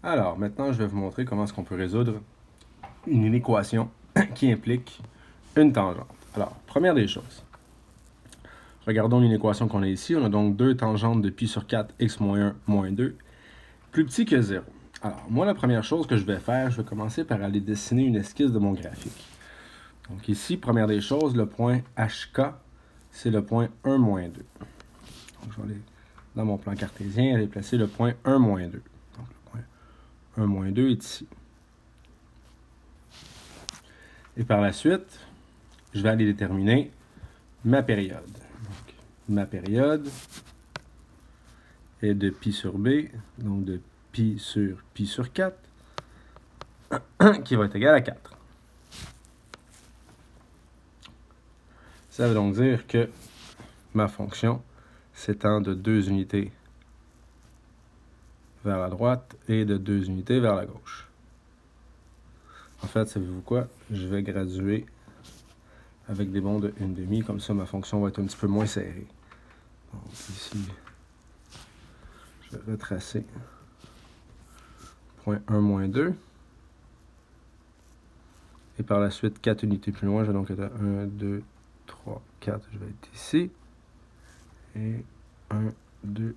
Alors, maintenant, je vais vous montrer comment est-ce qu'on peut résoudre une équation qui implique une tangente. Alors, première des choses, regardons une équation qu'on a ici. On a donc deux tangentes de pi sur 4, x moins 1, moins 2, plus petit que 0. Alors, moi, la première chose que je vais faire, je vais commencer par aller dessiner une esquisse de mon graphique. Donc ici, première des choses, le point HK, c'est le point 1, moins 2. Donc, je vais aller dans mon plan cartésien, aller placer le point 1, moins 2. Donc, le point 1, moins 2 est ici. Et par la suite, je vais aller déterminer ma période. Donc, ma période est de pi sur b, donc de pi sur 4, qui va être égal à 4. Ça veut donc dire que ma fonction s'étend de 2 unités vers la droite et de 2 unités vers la gauche. En fait, savez-vous quoi? Je vais graduer avec des bonds de 1/2, comme ça ma fonction va être un petit peu moins serrée. Donc ici, je vais retracer point 1, moins 2. Et par la suite, 4 unités plus loin, je vais donc être à 1, 2, 3, 4. Je vais être ici. Et 1, 2.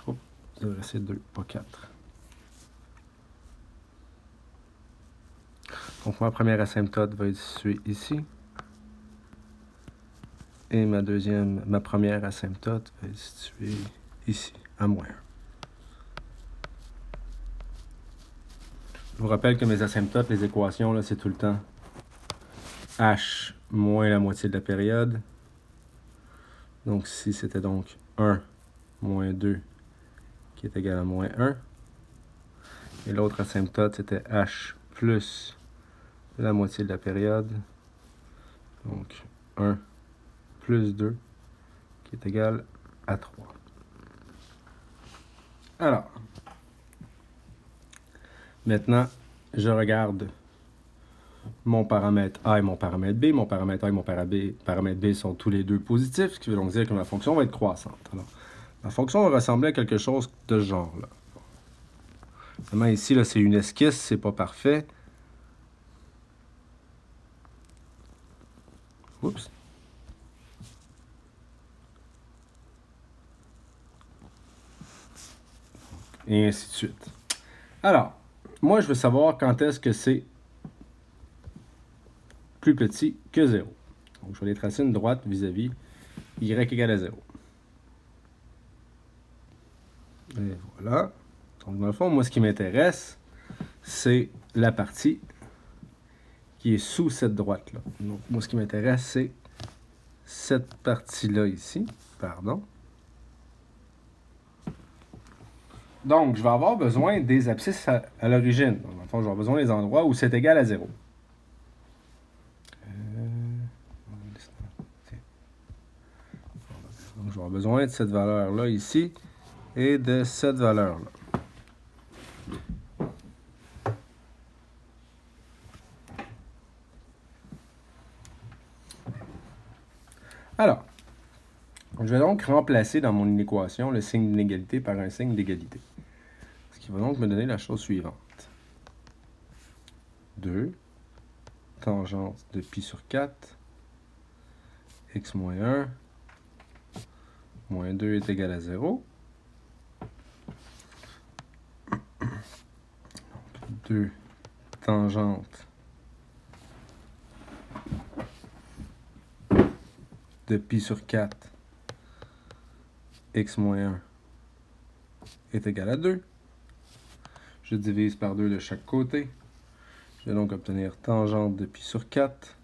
Oh, ça devrait rester 2, pas 4. Donc ma première asymptote va être située ici. Et ma première asymptote va être située ici, à moins 1. Je vous rappelle que mes asymptotes, les équations, là, c'est tout le temps h moins la moitié de la période. Donc ici, c'était donc 1 moins 2 qui est égal à moins 1. Et l'autre asymptote, c'était h plus la moitié de la période. Donc 1 plus 2 qui est égal à 3. Alors, maintenant, je regarde mon paramètre A et mon paramètre B. Mon paramètre A et mon paramètre B sont tous les deux positifs, ce qui veut donc dire que ma fonction va être croissante. Alors, ma fonction va ressembler à quelque chose de ce genre-là. Vraiment, ici, là, c'est une esquisse, c'est pas parfait. Oups. Et ainsi de suite. Alors, moi, je veux savoir quand est-ce que c'est plus petit que 0. Donc, je vais aller tracer une droite vis-à-vis y égale à 0. Et voilà. Donc, dans le fond, moi, ce qui m'intéresse, c'est la partie qui est sous cette droite-là. Donc, moi, ce qui m'intéresse, c'est cette partie-là ici. Pardon. Donc, je vais avoir besoin des abscisses à l'origine. Dans le fond, je vais avoir besoin des endroits où c'est égal à 0. Donc, je vais avoir besoin de cette valeur-là ici et de cette valeur-là. Alors, je vais donc remplacer dans mon équation le signe d'inégalité par un signe d'égalité. Ce qui va donc me donner la chose suivante. 2 tangente de pi sur 4, x moins 1, moins 2 est égal à 0. Donc 2 tangente de pi sur 4, x moins 1 est égal à 2. Je divise par 2 de chaque côté. Je vais donc obtenir tangente de pi sur 4,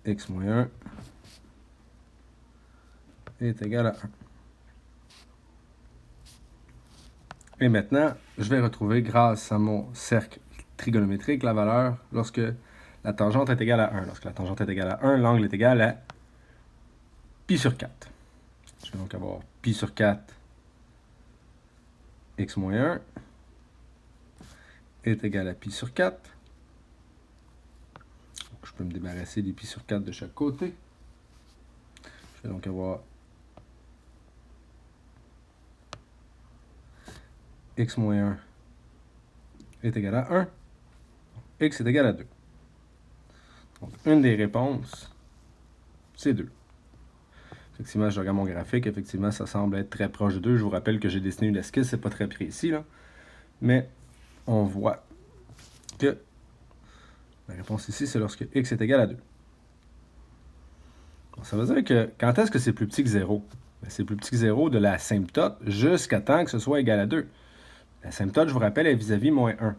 x moins 1 est égal à 1. Et maintenant, je vais retrouver, grâce à mon cercle trigonométrique, la valeur lorsque la tangente est égale à 1. Lorsque la tangente est égale à 1, l'angle est égal à pi sur 4. Je vais donc avoir pi sur 4 x moins 1 est égal à pi sur 4. Je peux me débarrasser des pi sur 4 de chaque côté. Je vais donc avoir x moins 1 est égal à 1, x est égal à 2. Donc, une des réponses, c'est 2. Effectivement, je regarde mon graphique, effectivement, ça semble être très proche de 2. Je vous rappelle que j'ai dessiné une esquisse, c'est pas très précis, là. Mais on voit que la réponse ici, c'est lorsque x est égal à 2. Donc, ça veut dire que quand est-ce que c'est plus petit que 0? C'est plus petit que 0 de la asymptote jusqu'à temps que ce soit égal à 2. L'asymptote, je vous rappelle, est vis-à-vis moins 1.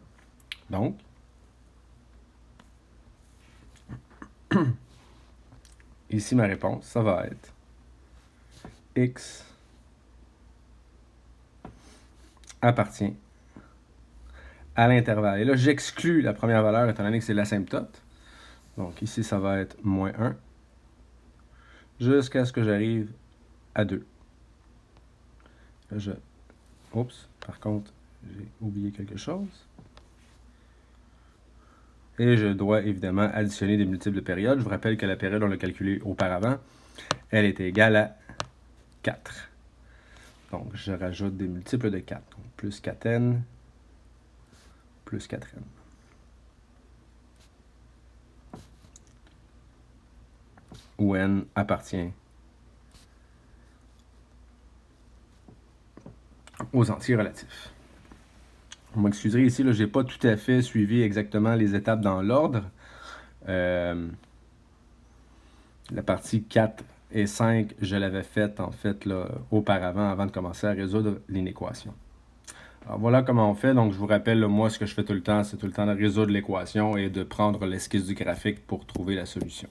Donc, ici, ma réponse, ça va être x appartient à l'intervalle. Et là, j'exclus la première valeur étant donné que c'est l'asymptote. Donc ici, ça va être moins 1 jusqu'à ce que j'arrive à 2. Là, oups, par contre, j'ai oublié quelque chose. Et je dois évidemment additionner des multiples de périodes. Je vous rappelle que la période, on l'a calculée auparavant, elle était égale à 4. Donc, je rajoute des multiples de 4. Donc, plus 4n, plus 4n. Où n appartient aux entiers relatifs. Vous m'excuserez ici, je n'ai pas tout à fait suivi exactement les étapes dans l'ordre. La partie 4 et 5, je l'avais faite en fait là, auparavant, avant de commencer à résoudre l'inéquation. Alors voilà comment on fait. Donc je vous rappelle, là, moi ce que je fais tout le temps, c'est tout le temps de résoudre l'équation et de prendre l'esquisse du graphique pour trouver la solution.